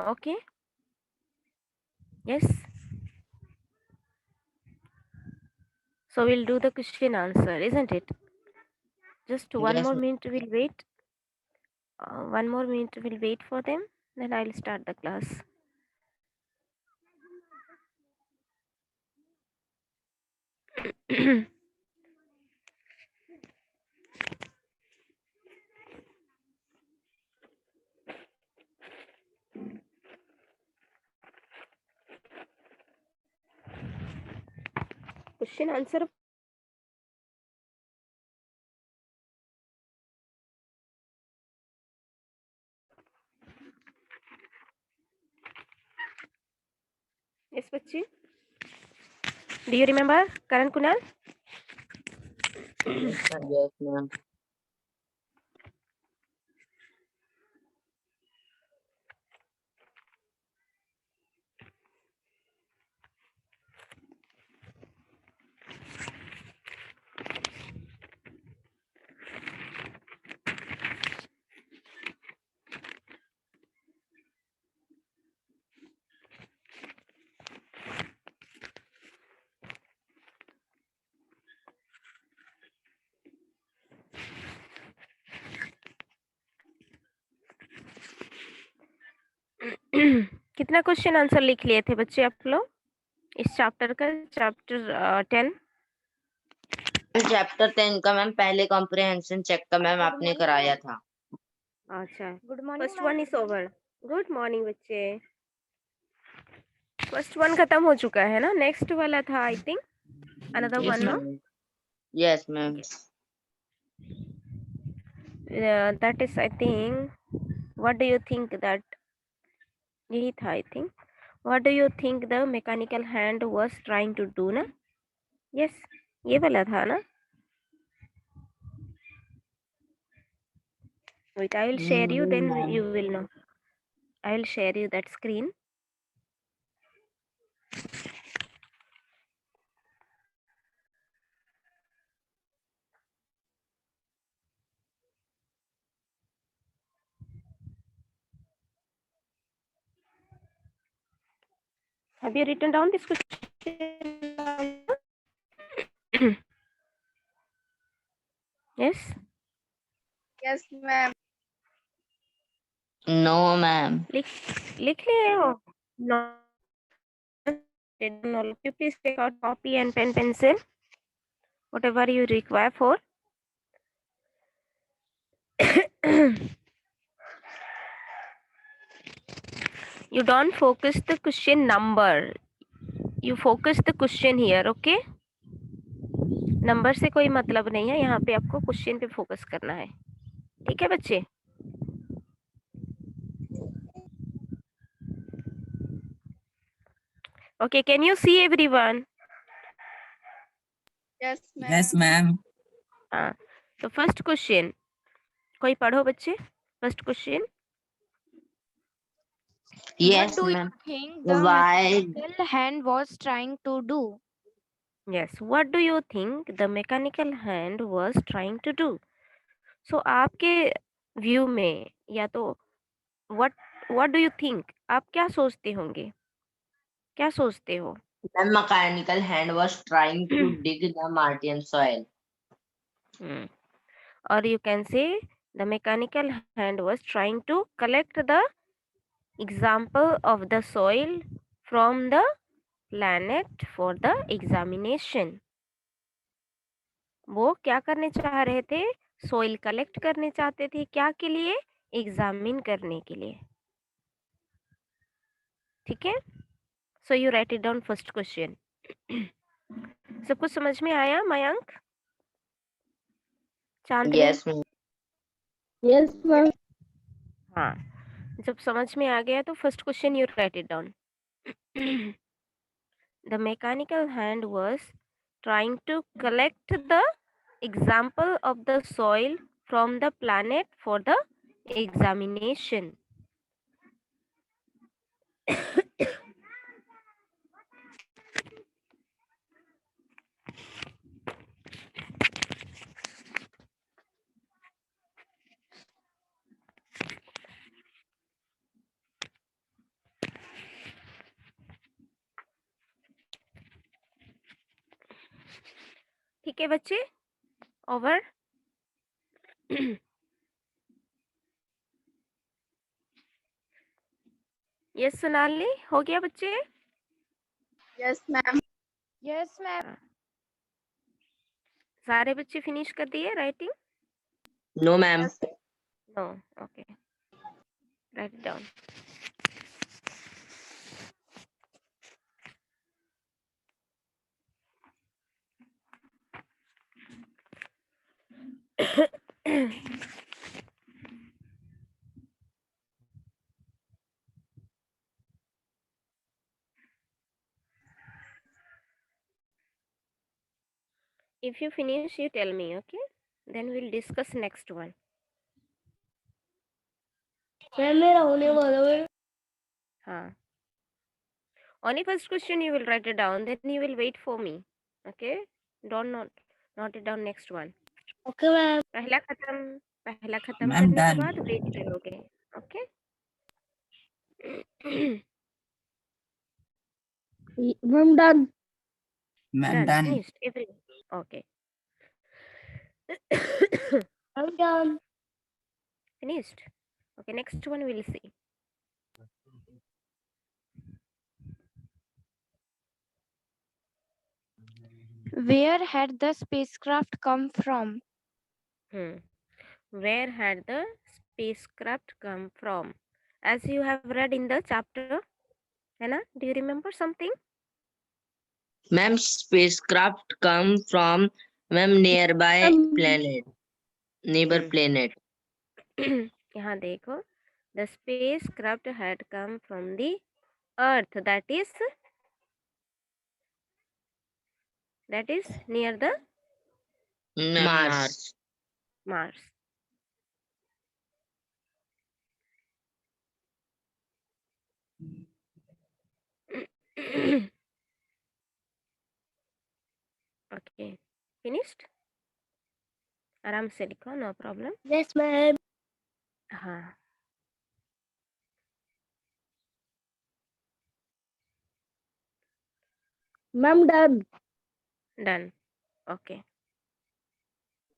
Okay. Yes. So we'll do the question answer, isn't it? Just one Yes, more ma'am. minute we'll wait. 1 more minute we'll wait for them. Then I'll start the class. Question answer. Yes, बच्चे. Do you remember, Karan Kunal? Yes, ma'am. कितना question answer लिख लिए थे बच्चे आप लोग इस chapter का, चैप्टर 10? चैप्टर 10 का मैम पहले कॉम्प्रिहेंशन चेक का मैम आपने कराया था। अच्छा, good morning. First one is over. Good morning बच्चे। फर्स्ट वन खत्म हो चुका है ना, नेक्स्ट वाला था I think, another yes one, no? Ma'am. Yes ma'am. That is I think, what do you think that, यही था I think. What do you think the mechanical hand was trying to do ना? Yes, ये वाला था ना? Wait, I will share you, then ma'am you will know. I will share you that screen. Have you written down this question? Yes. Yes, ma'am. No ma'am. लिख लिए हो? No. All of you please take out copy and pen, pencil, whatever you require for. You don't focus the question number. You focus the question here, okay? Number से कोई मतलब नहीं है, यहाँ पे आपको क्वेश्चन पे फोकस करना है, ठीक है बच्चे? Okay, can you see everyone? Yes, ma'am. Yes, ma'am. हाँ, तो फर्स्ट क्वेश्चन कोई पढ़ो बच्चे, first question. What yes do you ma'am. think the वाई mechanical hand was trying to do? Yes, what do you think the mechanical hand was trying to do? So आपके view में, या तो what what do you think, आप क्या सोचते होंगे, क्या सोचते हो? Ma'am mechanical hand was trying to dig the Martian soil. Or you can say the mechanical hand was trying to collect the example of the soil from the planet for the examination. वो क्या करने चाह रहे थे? Soil collect करने चाहते थे, क्या के लिए? एग्जामिन करने के लिए, ठीक है? So you write it down first question. सब कुछ समझ में आया Mayank, Chandni? Yes ma'am. Yes, ma'am. हाँ, जब समझ में आ गया तो first question you write it down. The mechanical hand was trying to collect the example of the soil from the planet for the examination. ठीक है बच्चे, ओवर। यस सोनाली, हो गया बच्चे? Yes, ma'am. Yes, ma'am. हाँ, सारे बच्चे फिनिश कर दिए writing? No, ma'am. No, okay, write it down. If you finish, you tell me, okay? Then we'll discuss next one. मेरा होने वाला है. हाँ, only first question you will write it down, then you will wait for me, okay? Don't note it down next one. Okay, ma'am. पहला खत्म ma'am करने के done. बाद वेट करोगे, okay? I'm done. Ma'am Done, done. finished, everything. Okay. I'm done. Finished. Okay, next one we'll see. Where had the spacecraft come from? Where had the spacecraft come from? As you have read in the chapter, है ना? Do you remember something? Ma'am, spacecraft come from ma'am nearby planet, neighbor planet. यहाँ देखो, the spacecraft had come from the Earth, that is near the Mars. Mars. Okay, finished? आराम से लिखो, no problem. Yes, ma'am. हाँ, Ma'am, done. done. Okay.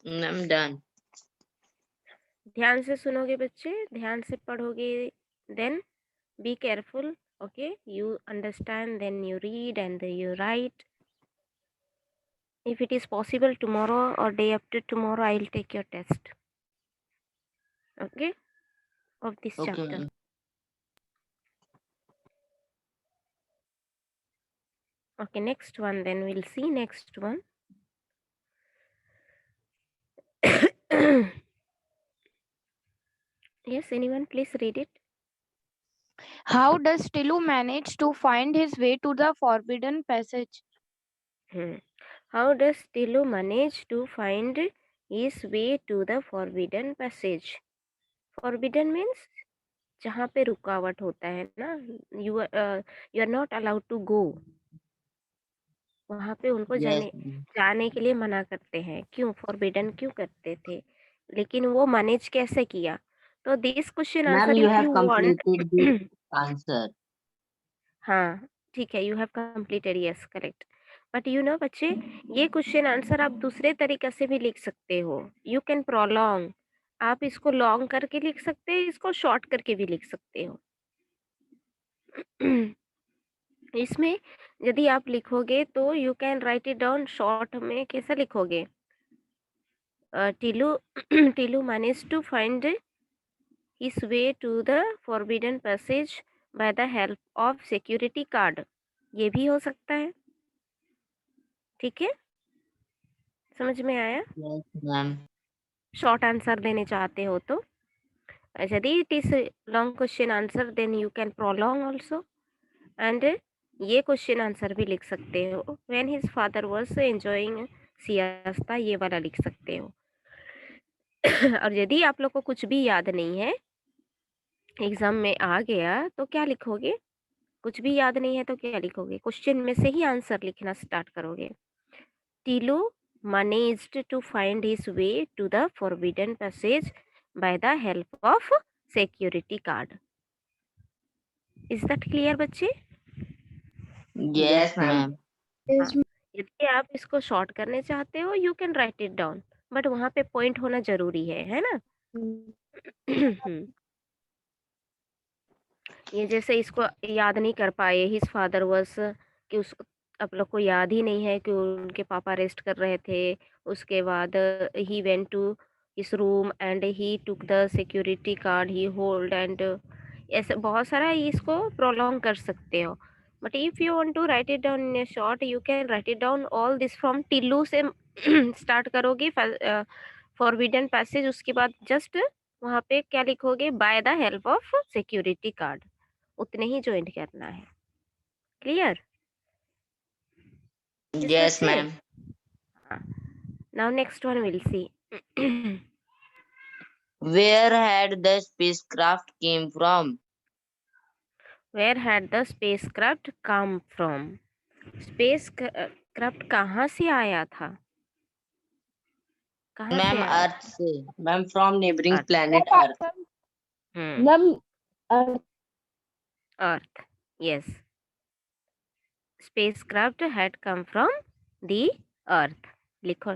I'm done. ध्यान से सुनोगे बच्चे, ध्यान से पढ़ोगे, then be careful, okay? You understand, then you read and then you write. If it is possible, tomorrow or day after tomorrow, I will take your test, okay, of this Okay, chapter. ma'am. Okay, next one, then we'll see next one. Yes, anyone please read it. How does Tilu manage to find his way to the forbidden passage? How does Tilu manage to find his way to the forbidden passage? Forbidden means जहाँ पे रुकावट होता है ना, you are not allowed to go. वहाँ पे उनको Yes. जाने के लिए मना करते हैं. क्यों फॉरबिडन क्यों करते थे? लेकिन वो मैनेज कैसे किया? तो this question Ma'am, answer you if have you want. completed the answer. हाँ ठीक है, you have completed, yes correct. But you know बच्चे, ये क्वेश्चन आंसर आप दूसरे तरीके से भी लिख सकते हो. यू कैन प्रोलॉन्ग, आप इसको लॉन्ग करके लिख सकते हैं, इसको शॉर्ट करके भी लिख सकते हो. इसमें यदि आप लिखोगे तो you can write it down short में. कैसा लिखोगे? Tilu Tilu manage to find his way to the forbidden passage by the help of security card. ये भी हो सकता है. ठीक है, समझ में आया? Yes, ma'am. शॉर्ट आंसर देने चाहते हो तो. यदि it is long question answer then you can prolong also. And ये क्वेश्चन आंसर भी लिख सकते हो. When his father was enjoying siesta, ये वाला लिख सकते हो. और यदि आप लोग को कुछ भी याद नहीं है, एग्जाम में आ गया, तो क्या लिखोगे? कुछ भी याद नहीं है तो क्या लिखोगे? क्वेश्चन में से ही आंसर लिखना स्टार्ट करोगे. Teelu managed to find his way to the forbidden passage by the help of security card. Is that clear बच्चे? Yes, ma'am. Yes, यदि आप इसको शॉर्ट करने चाहते हो you can write it down, but वहाँ पे पॉइंट होना ज़रूरी है ना? हुँ। ये जैसे इसको याद नहीं कर पाए हिज फादर वाज़, कि उस आप लोग को याद ही नहीं है कि उनके पापा रेस्ट कर रहे थे। उसके बाद ही went to his room and he took the security card he hold and, ऐसे बहुत सारा इसको प्रोलॉन्ग कर सकते हो। But if you want to write it down in a short you can write it down all this from टिल्लू से start करोगे फॉरबिडन पैसेज, उसके बाद जस्ट वहाँ पे क्या लिखोगे, bye the help of security card, उतने ही ज्वाइन करना है। क्लियर? यस Yes, बच्चे? ma'am. हाँ, now next one will see. Where had the spacecraft came from? Where had the spacecraft come from? Space craft कहाँ से आया था? कहाँ से Ma'am, आया Earth था? से. Ma'am, from neighboring earth. planet Earth. Hmm, earth, yes. Spacecraft had come from the earth, लिखो।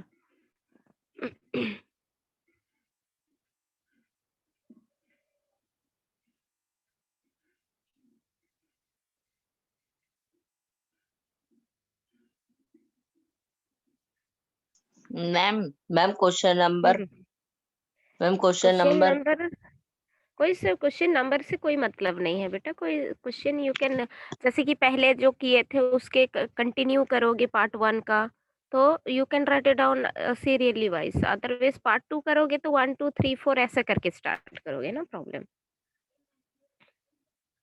Ma'am, question number. Ma'am, question question number. Number, कोई से क्वेश्चन नंबर से कोई मतलब नहीं है बेटा। कोई क्वेश्चन यू कैन, जैसे कि पहले जो किए थे उसके कंटिन्यू करोगे पार्ट 1 का, तो you can write it down serially wise. Otherwise part 2 करोगे तो 1 2 3 4 ऐसे करके स्टार्ट करोगे ना, प्रॉब्लम।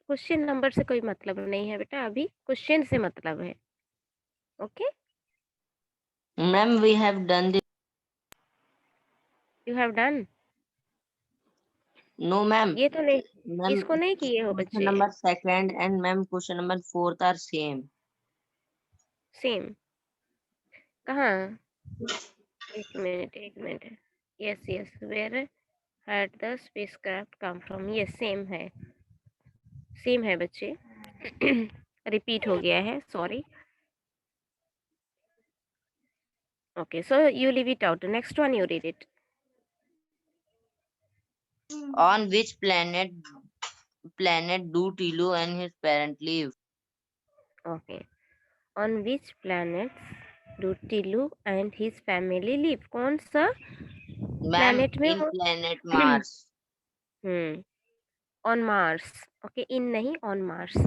क्वेश्चन नंबर से कोई मतलब नहीं है बेटा, अभी क्वेश्चन से मतलब है। Okay, Ma'am, we have done this. You have done. No, ma'am. ये तो नहीं, Ma'am, इसको नहीं किए हो question बच्चे? number second and ma'am, question number fourth are same. Same कहाँ? एक minute. Yes yes, where had the spacecraft come from, ये सेम है बच्चे। रिपीट हो गया है, sorry. Okay, so you leave it out, next one you read it. On which planet do Tilu and his parent live? Okay, on which planets do Tillu and his family live? कौन सा Ma'am, planet में in वो? planet Mars. Hmm, on Mars. Okay, in नहीं, on Mars.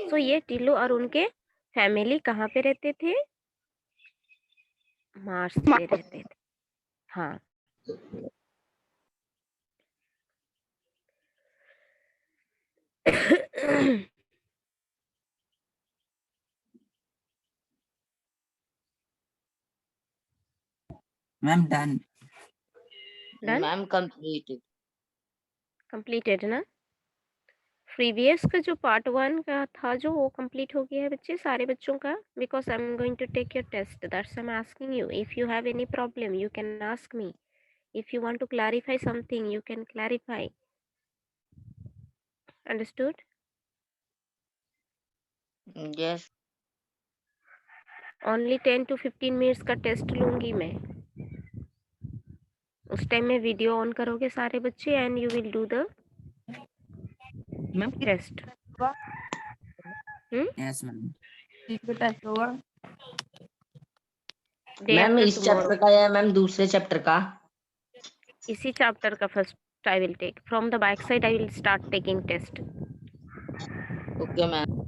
सो ये टिल्लू और उनके family कहाँ पे रहते थे? मार्स पे रहते थे। हाँ। Ma'am, done. Done, Ma'am, completed. Completed ना? प्रीवियस का जो पार्ट 1 का था जो, वो कंप्लीट हो गया है बच्चे, सारे बच्चों का। Because I am going to take your test, that's I am asking you. If you have any problem you can ask me, if you want to clarify something you can clarify. Understood? Yes. Only 10 to 15 minutes का test लूंगी मैं। उस time में video on करोगे सारे बच्चे and you will do the Ma'am, test. yes, ma'am. Day ma'am after इस tomorrow. Chapter का या मैम दूसरे चैप्टर का? इसी चैप्टर का first I will take from the back side, I will start taking test. Okay ma'am.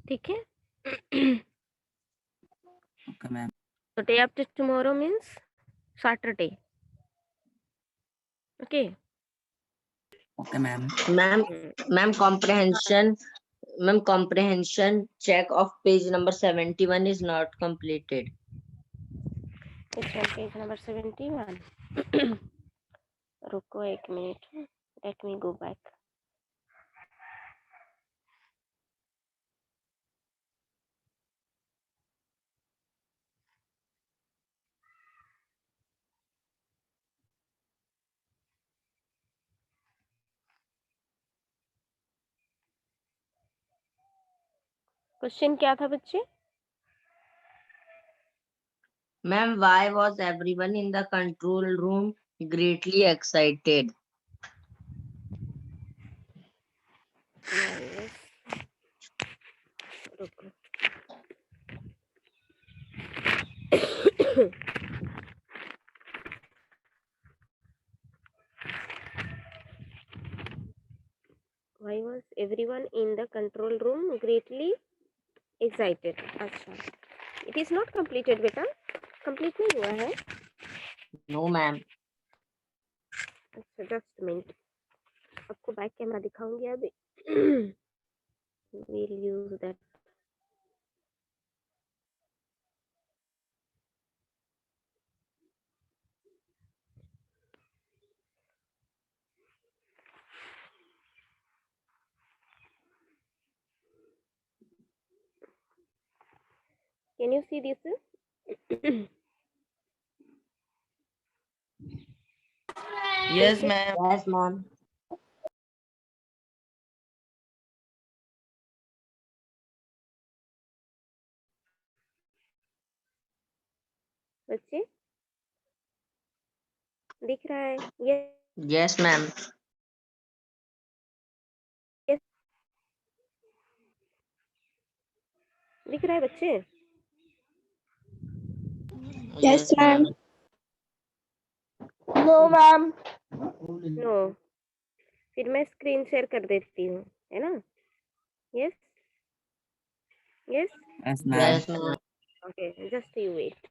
ठीक है? Okay, ma'am. So day after tomorrow means Saturday. Okay. Okay, ma'am. Ma'am Hmm. Ma'am comprehension check of page number 71 is not completed. It's on page number 71. रुको एक minute, let me go back. Question क्या था बच्चे? Ma'am, why was everyone in the control room greatly excited? Yes. रुको। Why was everyone in the control room greatly excited? अच्छा, it is not completed बेटा, complete नहीं हुआ है। No, ma'am. अच्छा, just a minute, आपको बैक कैमरा दिखाऊंगी अभी। We'll use that. Can you see this? Yes, ma'am. Yes, ma'am. बच्चे दिख रहा है? Yes, Yes, ma'am. दिख रहा है बच्चे? Yes, ma'am. No, ma'am. No, फिर मैं स्क्रीन शेयर कर देती हूँ, है ना? Yes yes, Yes, ma'am. Yes, ma'am. Okay, just you wait.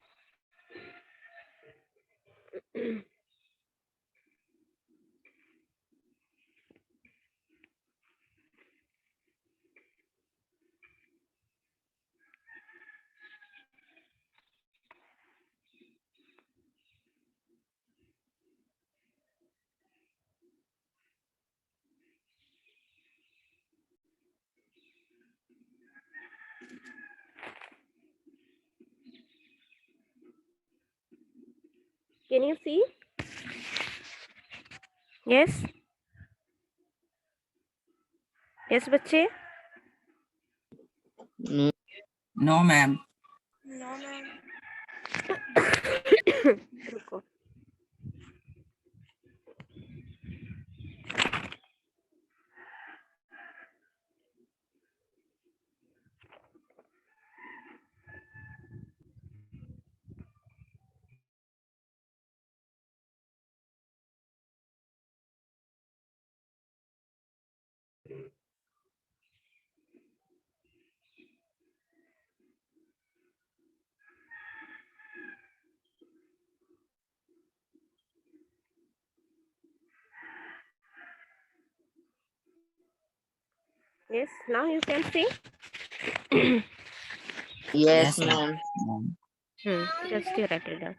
Can you see? Yes yes बच्चे। No. No, ma'am. रुको, yes now you can see. Yes, Yes, ma'am. ma'am. Just you write it down.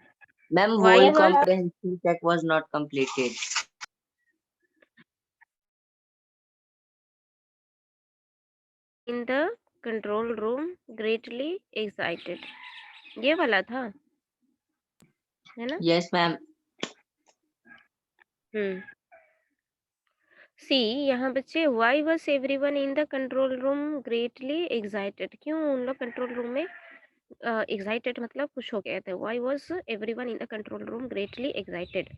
Ma'am, Why whole was comprehension check was not completed. in the control room greatly excited? ये वाला था, है ना? Yes, ma'am. सी यहाँ बच्चे, why was everyone in the control room greatly excited? क्यों उन लोग कंट्रोल रूम में एक्साइटेड मतलब खुश हो गए थे? Why was everyone in the control room greatly excited?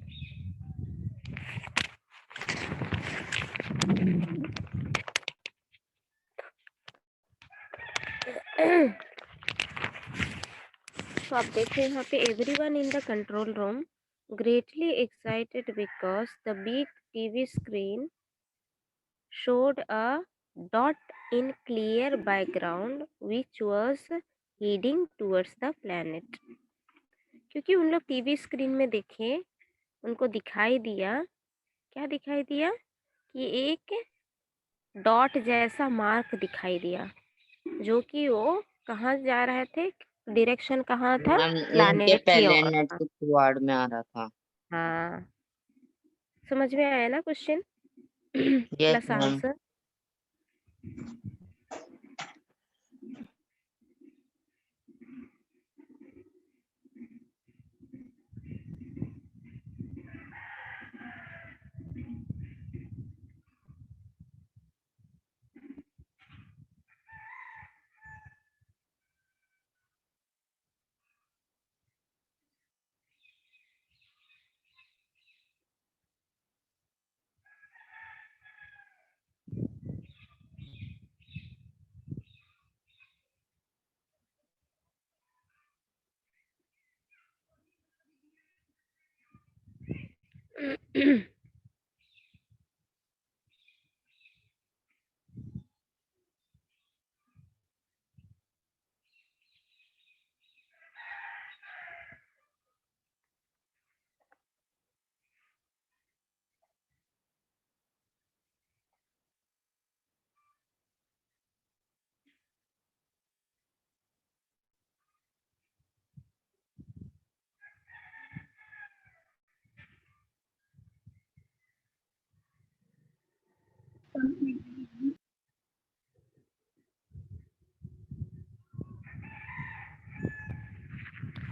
तो आप देखिए यहाँ पे, everyone in the control room greatly excited because the big TV screen showed a dot in clear background which was heading towards the planet. क्योंकि उन लोग TV screen में देखे, उनको दिखाई दिया, क्या दिखाई दिया? कि एक डॉट जैसा मार्क दिखाई दिया, जो कि वो कहाँ जा रहे थे, डायरेक्शन कहाँ था? मैम उनके प्लैनेट की ओर प्लेनेट था। के टुवार्ड में आ रहा था। हाँ, समझ में आया ना question yes plus ma'am. Answer?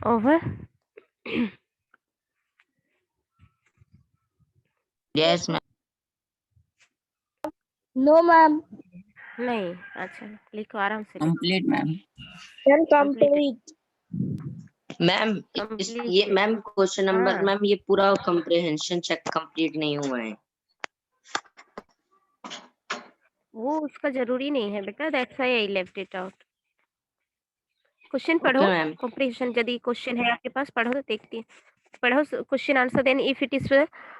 Over. Yes, ma'am. No, ma'am. नहीं, अच्छा लिखो, आराम से लिखो। Complete, ma'am. Then Complete. Ma'am Complete ये लिखो। मैम क्वेश्चन नंबर हाँ। मैम ये पूरा कंप्रिहेंशन चेक कंप्लीट नहीं हुआ है। वो उसका जरूरी नहीं है बेटा, that's why I left it out. Question पढ़ो, ओके मैम। कॉम्प्रिहेंशन यदि क्वेश्चन है आपके पास पढ़ो तो देखती पढ़ो question answer, then if it is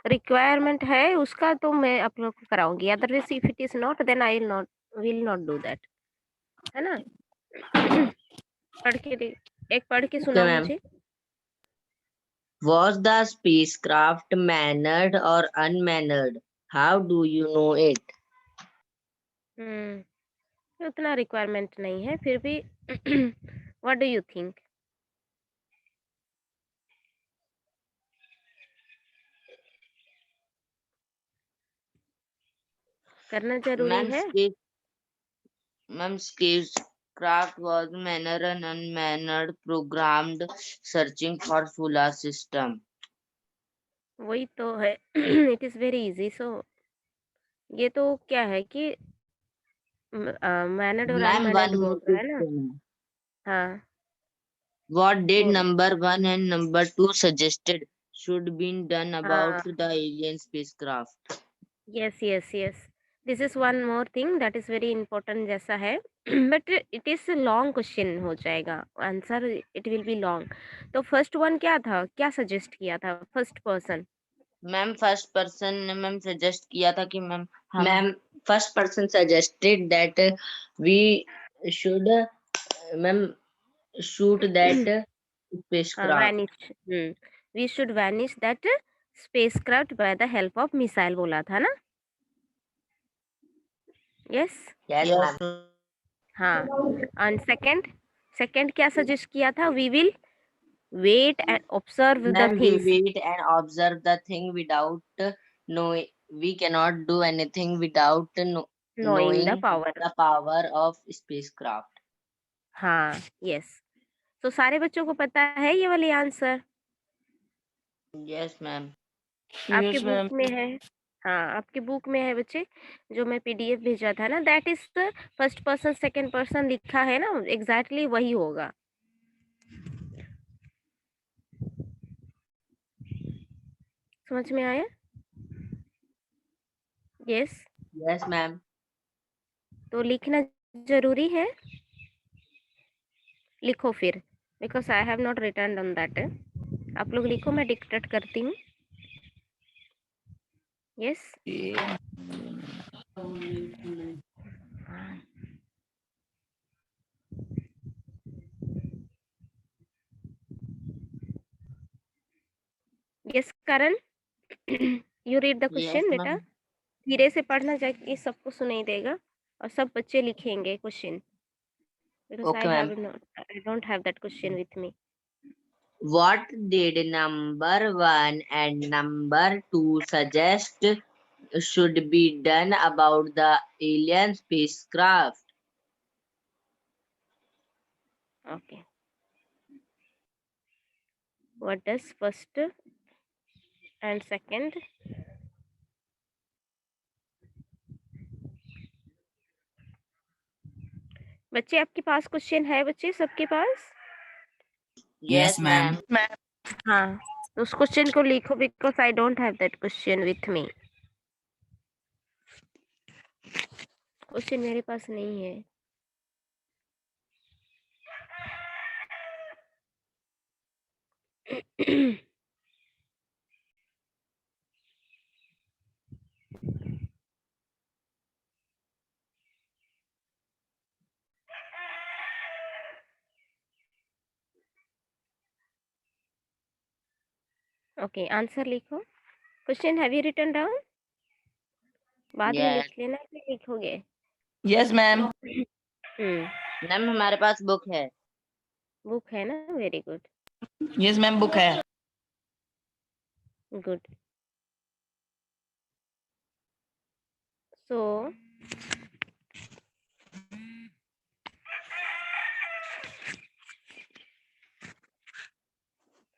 requirement है उसका तो मैं आप लोग को कराऊंगी, otherwise if it is not then I will not do that, है ना। पढ़ के एक पढ़ के ओके सुनाओ मैम। मुझे। Was the spacecraft manned or unmanned? How do you know it? उतना रिक्वायरमेंट नहीं है फिर भी व्हाट डू यू थिंक? करना जरूरी है। Ma'am, spacecraft was manned and unmanned, programmed, searching for solar system. वही तो है। It is very easy. So ये तो क्या है कि मैनड और Ma'am, अनमैनड one बोल more रहा है ना। question. हाँ What did बोलो। number one and number two suggested should be done about हाँ the alien spacecraft? Yes yes yes, this is one more thing that is very important जैसा है। But it is long question हो जाएगा, answer it will be long. तो first one क्या था, क्या suggest किया था first person? Ma'am first person ने मैम सजेस्ट किया था कि ma'am first person suggested that we should ma'am shoot that spacecraft. Vanish. We should vanish that spacecraft by the help of missile बोला था ना। यस। Yes ma'am. हाँ। And second, second क्या suggest किया था? We will wait and observe the ma'am we things, wait and observe the thing without no we cannot do anything without knowing the knowing power. the power of spacecraft. हाँ yes. तो सारे बच्चों को पता है ये वाली आंसर? Yes ma'am. आपके Yes, ma'am. बुक में है। हाँ आपके बुक में है बच्चे, जो मैं पीडीएफ भेजा था ना, that is first person second person लिखा है ना, एग्जैक्टली वही होगा। समझ में आया? यस। Yes ma'am. तो लिखना जरूरी है, लिखो फिर, because I have not return on that. आप लोग लिखो, मैं डिक्टेट करती हूँ। Yes. Yes Karan, you read the yes question बेटा। मैम। धीरे से पढ़ना चाहिए, सबको सुनाई देगा और सब बच्चे लिखेंगे question, because okay ma'am. I don't have that question with me. What did number one and number two suggest should be done about the alien spacecraft? Okay, what does first and second? बच्चे आपके पास question है? बच्चे सबके पास? Yes, ma'am. हाँ, तो उस question को लिखो, because I don't have that question with me. Question मेरे पास नहीं है। ओके, आंसर लिखो। Question have you written down? बाद में यस लिख लेना, फिर लिखोगे। Yes, ma'am. मैम हमारे पास बुक है। बुक है ना, very good Yes, ma'am. Book है. गुड।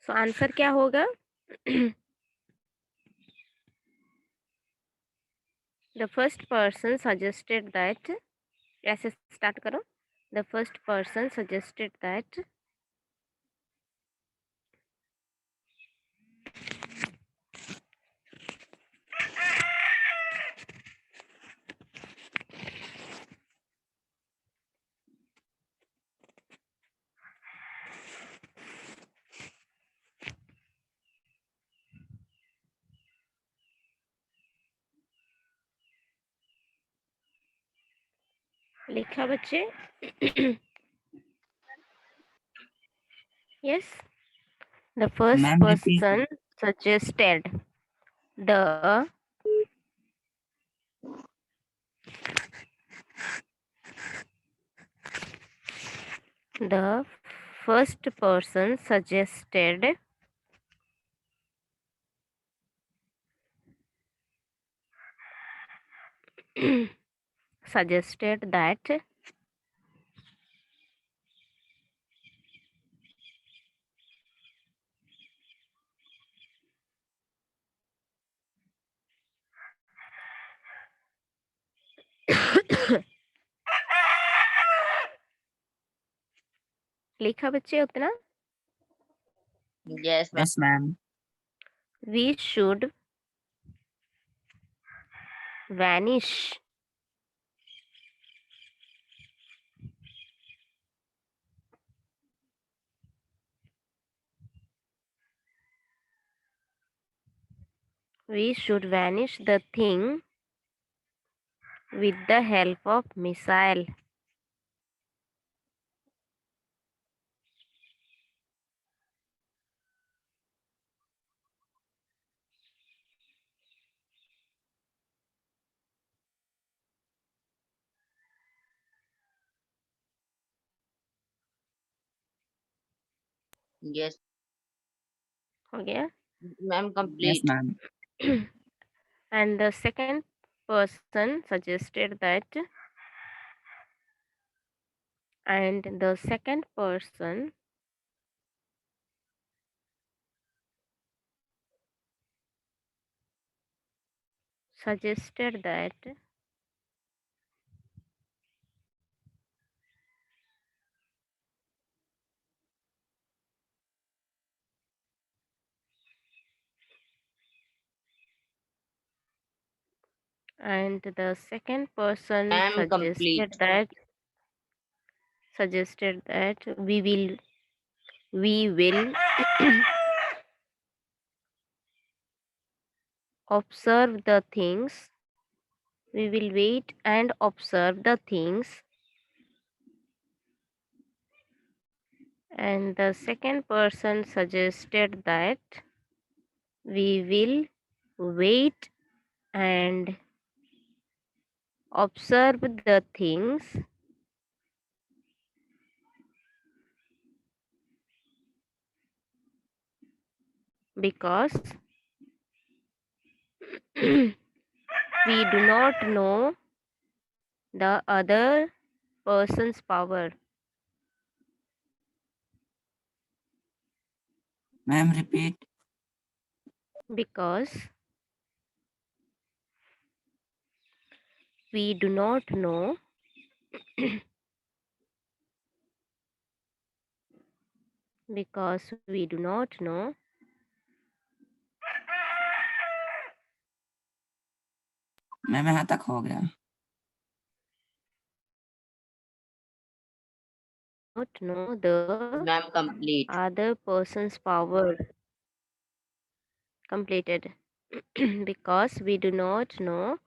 सो आंसर क्या होगा? The first person suggested that, ऐसे स्टार्ट करो। The first person suggested that लिखा बच्चे? Yes, the first Ma'am, repeat. Person suggested the first person suggested suggested that लिखा बच्चे उतना? Yes ma'am. Yes, ma'am. We should vanish the thing with the help of missile. Yes हो गया? Ma'am Yes, complete. ma'am. And the second person suggested that, and the second person suggested that and the second person ma'am complete. suggested that we will observe the things, we will wait and observe the things, and the second person suggested that we will wait and observe the things because we do not know the other person's power. Ma'am, repeat. Because we do not know because we do not know Ma'am, यहाँ तक हो गया. the ma'am complete. other person's power. Completed. Because we do not know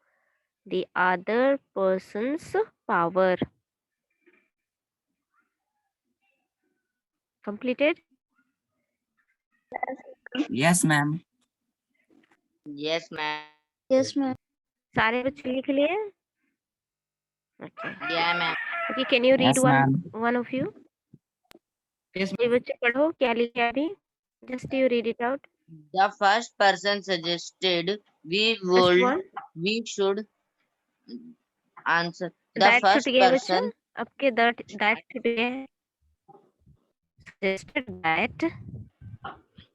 the other person's power. Completed. Yes, ma'am. Yes, ma'am. Yes, ma'am. सारे बच्चे लिख लिए? Okay. Yeah, ma'am. Okay, can you read Yes, ma'am. one of you? Yes, ये बच्चे पढ़ो क्या लिखा अभी? Just you read it out. The first person suggested Just one. we should answer. The That छूट first गया बच्चा. person आपके that छूट गया है.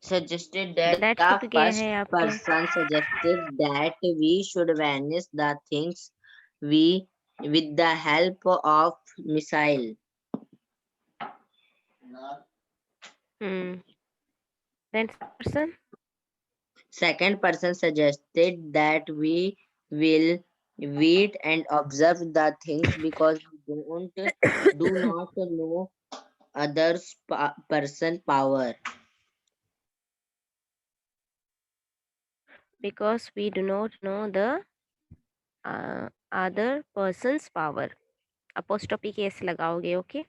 Suggested that that छूट the गया first है आपके. person suggested that we should vanish the things we with the help of missile. Next person. Second person suggested that we will wait and observe the things because we do not know others person power. Because we do not know the other person's power. Apostrophe case लगाओगे, okay?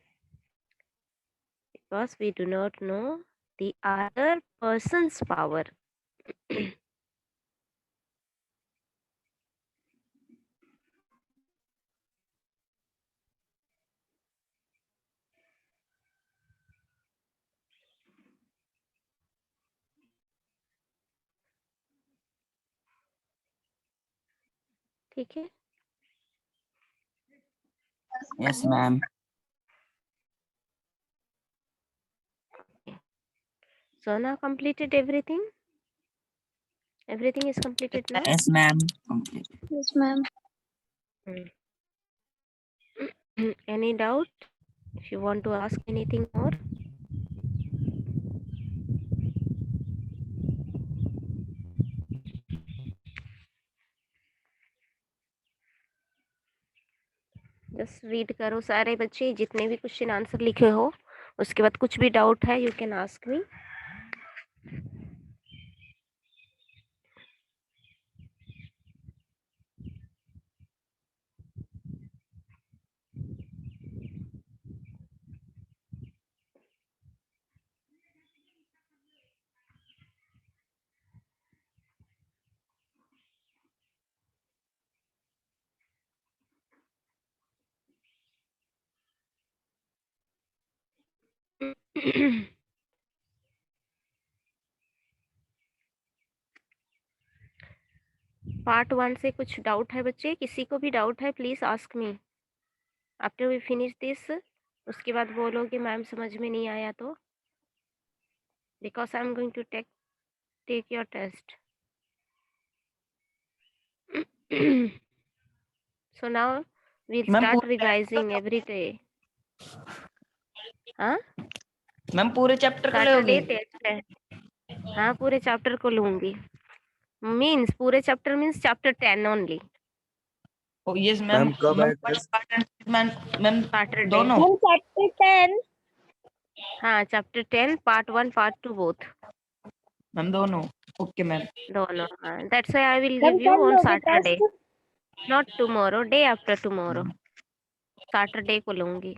Because we do not know the other person's power. ठीक है. Yes, ma'am. So now completed everything. Everything is completed now. Yes, ma'am. Complete. Yes, ma'am. Any doubt? If you want to ask anything more. Just read करो सारे बच्चे जितने भी question answer लिखे हो. उसके बाद कुछ भी डाउट है you can ask me. Part 1 से कुछ डाउट है बच्चे? किसी को भी डाउट है please ask me after we finish this. उसके बाद बोलोगे मैम समझ में नहीं आया तो. Because I am going to take your test. So now we'll Ma'am, start पूरे revising every day. हाँ मैम पूरे चैप्टर को सैटरडे लोगी? टेस्ट है. हाँ पूरे चैप्टर को लूंगी. मीन्स पूरे chapter means chapter 10 only. Oh, yes, ma'am. Ma'am कब है First test? part and ma'am Saturday. दोनों. Chapter 10. हाँ chapter 10 part 1 part 2 both. Ma'am दोनों. Okay, ma'am. दोनों. हाँ that's why I will give you on Saturday. Not tomorrow, day after tomorrow. Saturday को लूंगी.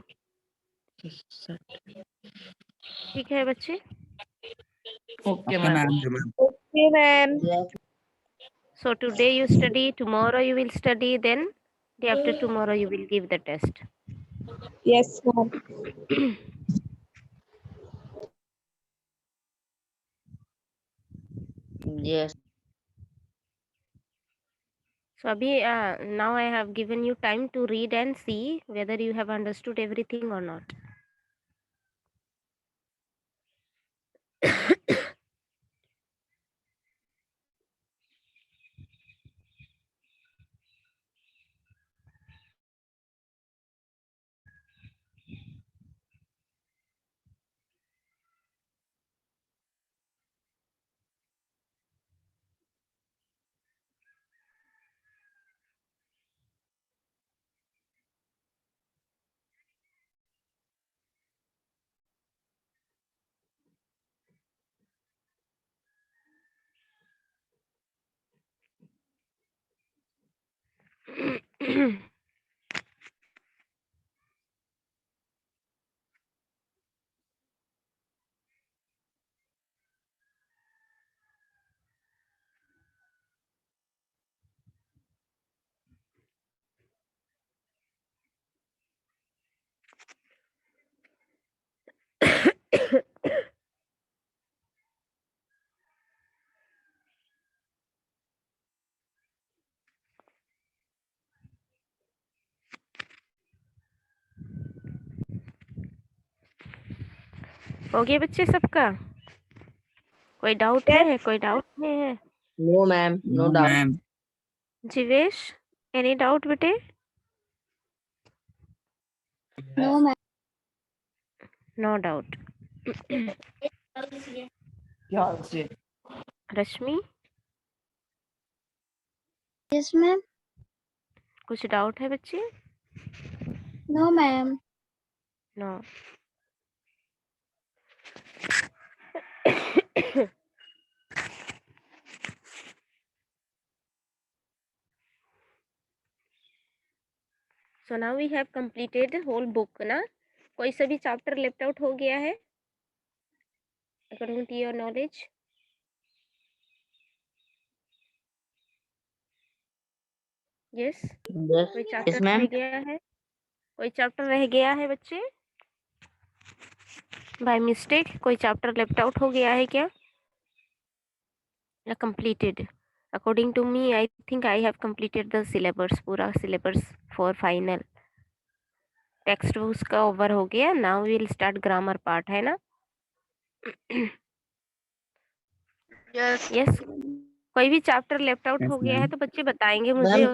ठीक है बच्चे. Okay, okay ma'am. Ma'am. Okay, ma'am. Yes, So today you study, tomorrow you will study, then day after tomorrow you will give the test. Yes, ma'am. yes. So abhi now I have given you time to read and see whether you have understood everything or not. हो गया बच्चे सबका? कोई doubt है? कोई doubt नहीं है? No ma'am, no doubt. Jivesh, any doubt बेटे? No ma'am. No doubt. क्या से? Rashmi, yes ma'am. कुछ डाउट है बच्चे? No ma'am. No. So now we have completed the whole book ना? कोई सा भी चैप्टर लेफ्ट आउट हो गया है according to your knowledge? Yes, कोई यस चैप्टर मैम। रह गया है? कोई चैप्टर रह गया है बच्चे? बाय मिस्टेक कोई चैप्टर लेफ्ट आउट हो गया है क्या? या completed? According to me, I think I have completed the syllabus, पूरा syllabus for final. Text books का ओवर हो गया. Now will start grammar part, है ना? यस। यस. कोई भी चैप्टर लेफ्ट आउट हो गया है तो बच्चे बताएंगे मुझे.